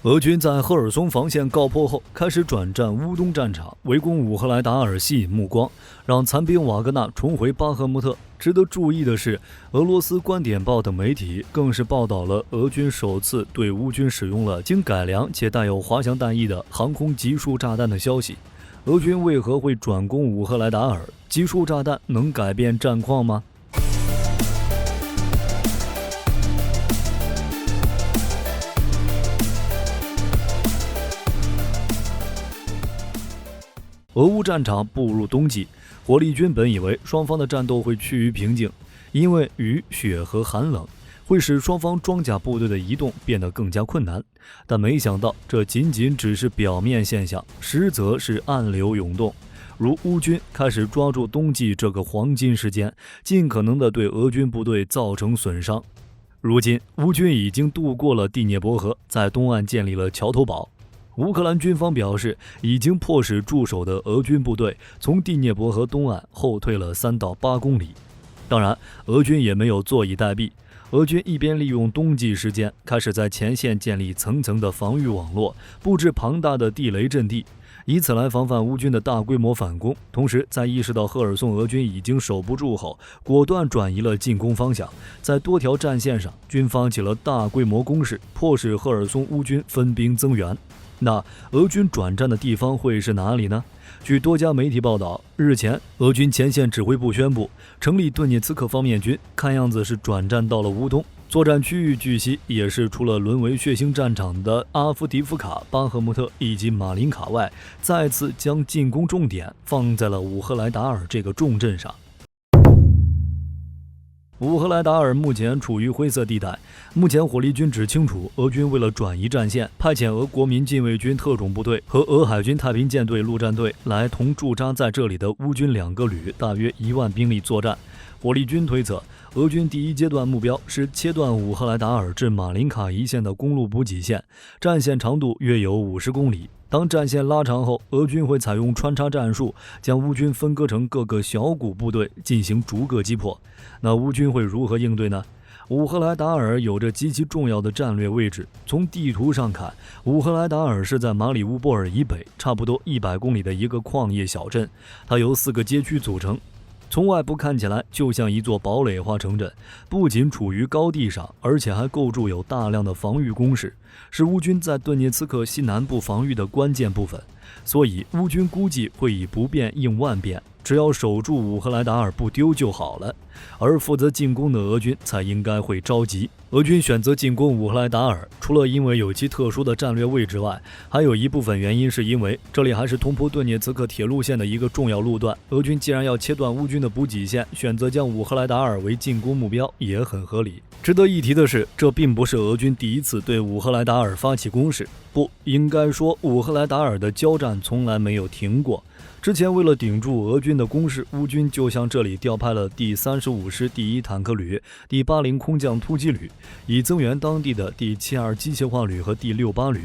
俄军在赫尔松防线告破后，开始转战乌东战场，围攻乌赫莱达尔，吸引目光，让残兵瓦格纳重回巴赫穆特。值得注意的是，俄罗斯观点报等媒体更是报道了俄军首次对乌军使用了经改良且带有滑翔弹翼的航空集束炸弹的消息。俄军为何会转攻乌赫莱达尔？集束炸弹能改变战况吗？俄乌战场步入冬季，火力军本以为双方的战斗会趋于平静，因为雨雪和寒冷会使双方装甲部队的移动变得更加困难，但没想到这仅仅只是表面现象，实则是暗流涌动。如乌军开始抓住冬季这个黄金时间，尽可能地对俄军部队造成损伤。如今乌军已经渡过了第聂伯河，在东岸建立了桥头堡。乌克兰军方表示，已经迫使驻守的俄军部队从第聂伯河东岸后退了3到8公里。当然，俄军也没有坐以待毙，俄军一边利用冬季时间，开始在前线建立层层的防御网络，布置庞大的地雷阵地，以此来防范乌军的大规模反攻。同时，在意识到赫尔松俄军已经守不住后，果断转移了进攻方向。在多条战线上，军方起了大规模攻势，迫使赫尔松乌军分兵增援。那俄军转战的地方会是哪里呢？据多家媒体报道，日前俄军前线指挥部宣布成立顿涅茨克方面军，看样子是转战到了乌东。作战区域据悉也是除了沦为血腥战场的阿夫迪夫卡、巴赫穆特以及马林卡外，再次将进攻重点放在了乌赫莱达尔这个重镇上。乌赫莱达尔目前处于灰色地带，目前火力军只清楚俄军为了转移战线，派遣俄国民禁卫军特种部队和俄海军太平舰队陆战队来同驻扎在这里的乌军2个旅大约1万兵力作战。火力军推测，俄军第一阶段目标是切断乌赫莱达尔至马林卡一线的公路补给线，战线长度约有50公里。当战线拉长后，俄军会采用穿插战术，将乌军分割成各个小股部队进行逐个击破。那乌军会如何应对呢？乌赫莱达尔有着极其重要的战略位置。从地图上看，乌赫莱达尔是在马里乌波尔以北差不多100公里的一个矿业小镇，它由4个街区组成。从外部看起来就像一座堡垒化城镇，不仅处于高地上，而且还构筑有大量的防御工事，是乌军在顿涅茨克西南部防御的关键部分。所以乌军估计会以不变应万变，只要守住乌赫莱达尔不丢就好了。而负责进攻的俄军才应该会着急。俄军选择进攻乌赫莱达尔，除了因为有其特殊的战略位置外，还有一部分原因是因为这里还是通铺顿涅茨克铁路线的一个重要路段。俄军既然要切断乌军的补给线，选择将乌赫莱达尔为进攻目标也很合理。值得一提的是，这并不是俄军第一次对乌赫莱达尔发起攻势，不应该说乌赫莱达尔的交战从来没有停过。之前为了顶住俄军的攻势，乌军就向这里调派了第35师第1坦克旅、第80空降突击旅，以增援当地的第72机械化旅和第68旅，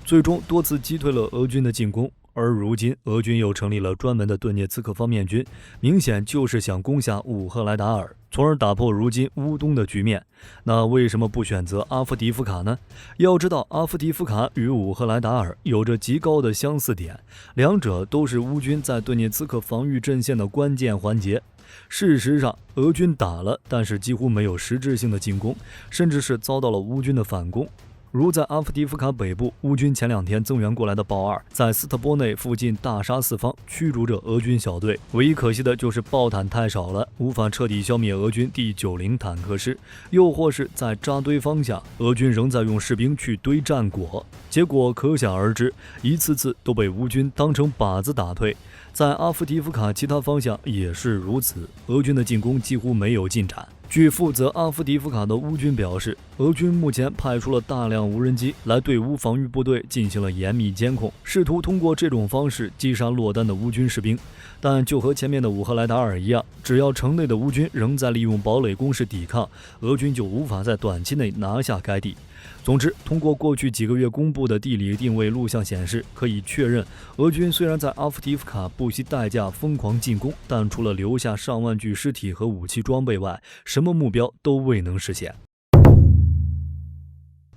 最终多次击退了俄军的进攻。而如今俄军又成立了专门的顿涅茨克方面军，明显就是想攻下乌赫莱达尔，从而打破如今乌东的局面。那为什么不选择阿夫迪夫卡呢？要知道阿夫迪夫卡与乌赫莱达尔有着极高的相似点，两者都是乌军在顿涅茨克防御阵线的关键环节。事实上，俄军打了，但是几乎没有实质性的进攻，甚至是遭到了乌军的反攻。如在阿夫迪夫卡北部，乌军前2天增援过来的豹2在斯特波内附近大杀四方，驱逐着俄军小队。唯一可惜的就是炮坦太少了，无法彻底消灭俄军第90坦克师，又或是在扎堆方向，俄军仍在用士兵去堆战果，结果可想而知，一次次都被乌军当成靶子打退。在阿夫迪夫卡其他方向也是如此，俄军的进攻几乎没有进展。据负责阿夫迪夫卡的乌军表示，俄军目前派出了大量无人机来对乌防御部队进行了严密监控，试图通过这种方式击杀落单的乌军士兵。但就和前面的乌赫莱达尔一样，只要城内的乌军仍在利用堡垒攻势抵抗，俄军就无法在短期内拿下该地。总之，通过过去几个月公布的地理定位录像显示，可以确认，俄军虽然在阿夫迪夫卡不惜代价疯狂进攻，但除了留下上万具尸体和武器装备外，什么目标都未能实现。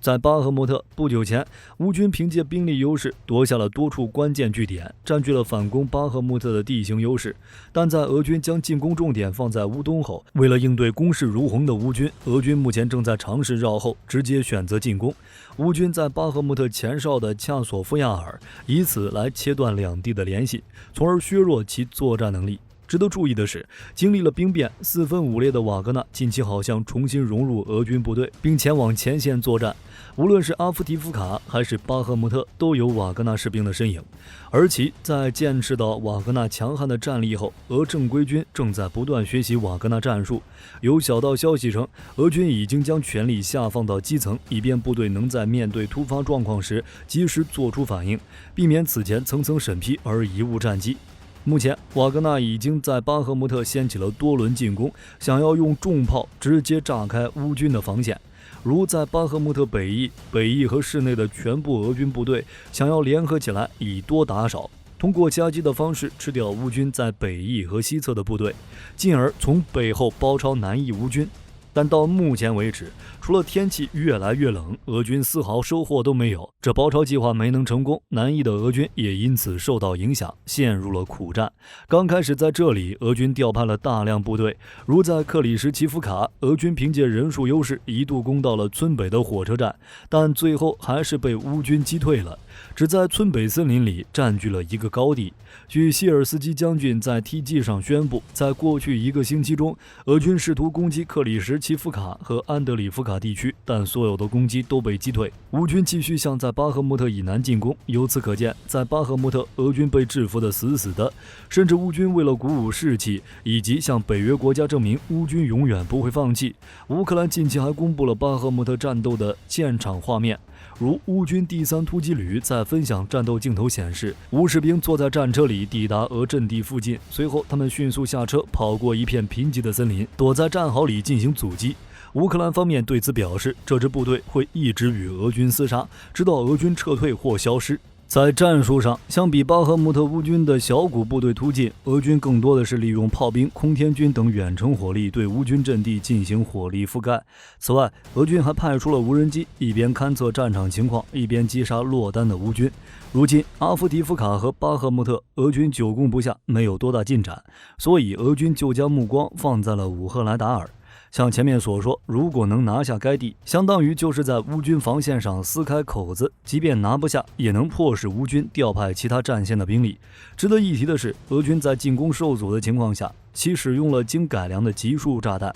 在巴赫穆特不久前，乌军凭借兵力优势夺下了多处关键据点，占据了反攻巴赫穆特的地形优势。但在俄军将进攻重点放在乌东后，为了应对攻势如虹的乌军，俄军目前正在尝试绕后，直接选择进攻。乌军在巴赫穆特前哨的恰索夫亚尔，以此来切断两地的联系，从而削弱其作战能力。值得注意的是，经历了兵变四分五裂的瓦格纳近期好像重新融入俄军部队，并前往前线作战。无论是阿夫提夫卡还是巴赫穆特，都有瓦格纳士兵的身影。而其在见识到瓦格纳强悍的战力后，俄正规军正在不断学习瓦格纳战术。有小道消息称，俄军已经将权力下放到基层，以便部队能在面对突发状况时及时做出反应，避免此前层层审批而贻误战机。目前，瓦格纳已经在巴赫穆特掀起了多轮进攻，想要用重炮直接炸开乌军的防线。如在巴赫穆特北翼和市内的全部俄军部队想要联合起来，以多打少，通过夹击的方式吃掉乌军在北翼和西侧的部队，进而从背后包抄南翼乌军。但到目前为止，除了天气越来越冷，俄军丝毫收获都没有。这包抄计划没能成功，南翼的俄军也因此受到影响，陷入了苦战。刚开始在这里，俄军调派了大量部队，如在克里什奇夫卡，俄军凭借人数优势一度攻到了村北的火车站，但最后还是被乌军击退了，只在村北森林里占据了一个高地。据希尔斯基将军在 TG 上宣布，在过去1个星期中，俄军试图攻击克里什奇夫卡和安德里夫卡地区，但所有的攻击都被击退。乌军继续向在巴赫穆特以南进攻，由此可见，在巴赫穆特，俄军被制服得死死的。甚至乌军为了鼓舞士气，以及向北约国家证明乌军永远不会放弃，乌克兰近期还公布了巴赫穆特战斗的现场画面。如乌军第3突击旅在分享战斗镜头显示，乌士兵坐在战车里抵达俄阵地附近，随后他们迅速下车，跑过一片贫瘠的森林，躲在战壕里进行阻击。乌克兰方面对此表示，这支部队会一直与俄军厮杀，直到俄军撤退或消失。在战术上，相比巴赫穆特乌军的小股部队突进，俄军更多的是利用炮兵、空天军等远程火力对乌军阵地进行火力覆盖。此外，俄军还派出了无人机，一边勘测战场情况，一边击杀落单的乌军。如今，阿夫提夫卡和巴赫穆特，俄军久攻不下，没有多大进展，所以俄军就将目光放在了乌赫莱达尔。像前面所说，如果能拿下该地，相当于就是在乌军防线上撕开口子，即便拿不下，也能迫使乌军调派其他战线的兵力。值得一提的是，俄军在进攻受阻的情况下，其使用了经改良的集束炸弹。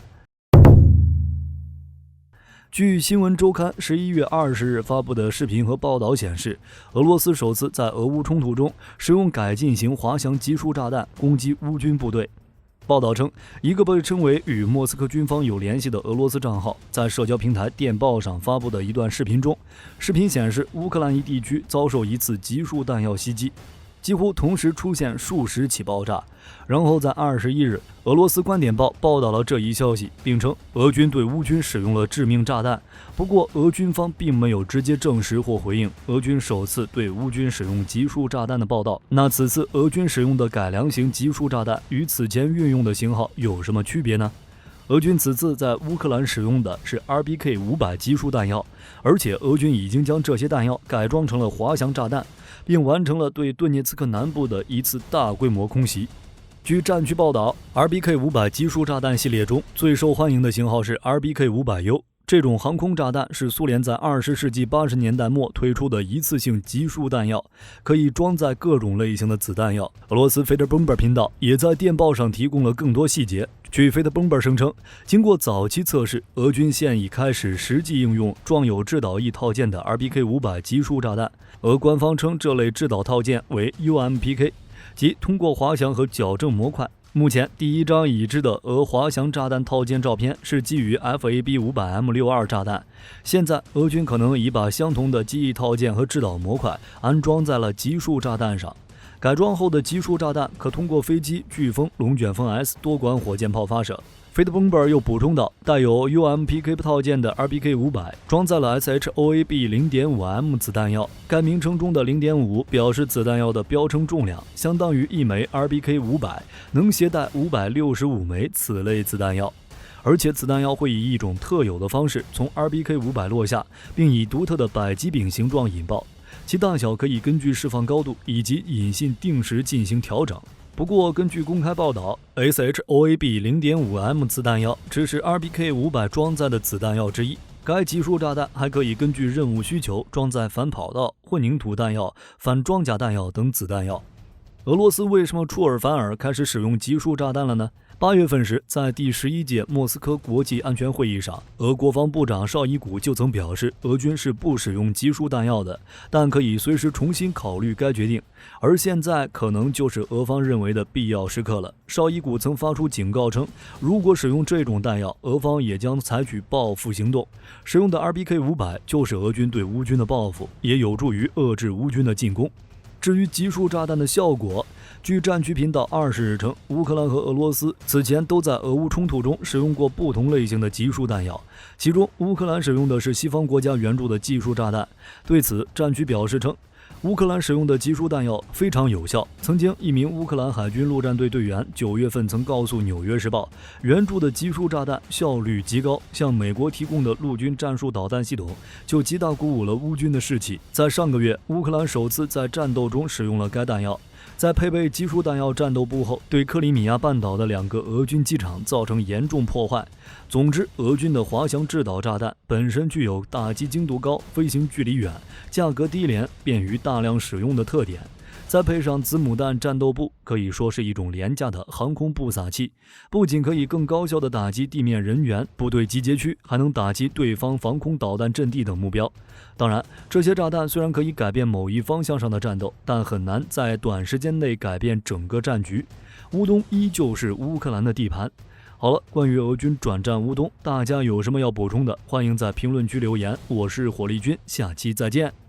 据新闻周刊11月20日发布的视频和报道显示，俄罗斯首次在俄乌冲突中使用改进型滑翔集束炸弹攻击乌军部队。报道称，一个被称为与莫斯科军方有联系的俄罗斯账号在社交平台电报上发布的一段视频中，视频显示乌克兰一地区遭受一次集束弹药袭击，几乎同时出现数十起爆炸。然后在21日，俄罗斯观点报报道了这一消息，并称俄军对乌军使用了致命炸弹。不过，俄军方并没有直接证实或回应俄军首次对乌军使用集束炸弹的报道。那此次俄军使用的改良型集束炸弹与此前运用的型号有什么区别呢？俄军此次在乌克兰使用的是 RBK-500 集束弹药，而且俄军已经将这些弹药改装成了滑翔炸弹，并完成了对顿涅茨克南部的一次大规模空袭。据战区报道， RBK-500 集束炸弹系列中最受欢迎的型号是 RBK-500U。这种航空炸弹是苏联在20世纪80年代末推出的一次性集束弹药，可以装载各种类型的子弹药。俄罗斯 Federbomber 频道也在电报上提供了更多细节。据 Federbomber 声称，经过早期测试，俄军现已开始实际应用装有制导翼套件的 RBK-500 集束炸弹。俄官方称这类制导套件为 UMPK， 即通过滑翔和矫正模块。目前第一张已知的俄滑翔炸弹套件照片是基于 FAB-500M62 炸弹。现在俄军可能已把相同的机翼套件和制导模块安装在了集束炸弹上。改装后的集束炸弹可通过飞机、飓风、龙卷风 S 多管火箭炮发射。Federbomber 又补充道，带有 UMPK 套件的 RBK-500 装载了 SHOAB 0.5M 子弹药，该名称中的 0.5 表示子弹药的标称重量，相当于一枚 RBK-500 能携带565枚此类子弹药。而且此弹药会以一种特有的方式从 RBK-500落下，并以独特的百基柄形状引爆，其大小可以根据释放高度以及引信定时进行调整。不过，根据公开报道 ，SHOAB 0.5M 次弹药只是 RBK-500装载的子弹药之一。该集束炸弹还可以根据任务需求装载反跑道、混凝土弹药、反装甲弹药等子弹药。俄罗斯为什么出尔反尔开始使用集束炸弹了呢？8月份时，在第11届莫斯科国际安全会议上，俄国防部长绍伊古就曾表示，俄军是不使用集束弹药的，但可以随时重新考虑该决定。而现在可能就是俄方认为的必要时刻了。绍伊古曾发出警告称，如果使用这种弹药，俄方也将采取报复行动。使用的 RBK-500就是俄军对乌军的报复，也有助于遏制乌军的进攻。至于集束炸弹的效果，据战区频道20日称，乌克兰和俄罗斯此前都在俄乌冲突中使用过不同类型的集束弹药，其中乌克兰使用的是西方国家援助的集束炸弹。对此，战区表示称，乌克兰使用的集束弹药非常有效。曾经，一名乌克兰海军陆战队队员9月份曾告诉《纽约时报》，援助的集束炸弹效率极高，向美国提供的陆军战术导弹系统就极大鼓舞了乌军的士气。在上个月，乌克兰首次在战斗中使用了该弹药。在配备集束弹药战斗部后，对克里米亚半岛的2个俄军机场造成严重破坏。总之，俄军的滑翔制导炸弹本身具有打击精度高、飞行距离远、价格低廉、便于大量使用的特点。再配上子母弹战斗部，可以说是一种廉价的航空布撒器，不仅可以更高效地打击地面人员、部队集结区，还能打击对方防空导弹阵地等目标。当然，这些炸弹虽然可以改变某一方向上的战斗，但很难在短时间内改变整个战局。乌东依旧是乌克兰的地盘。好了，关于俄军转战乌东，大家有什么要补充的，欢迎在评论区留言。我是火力军，下期再见。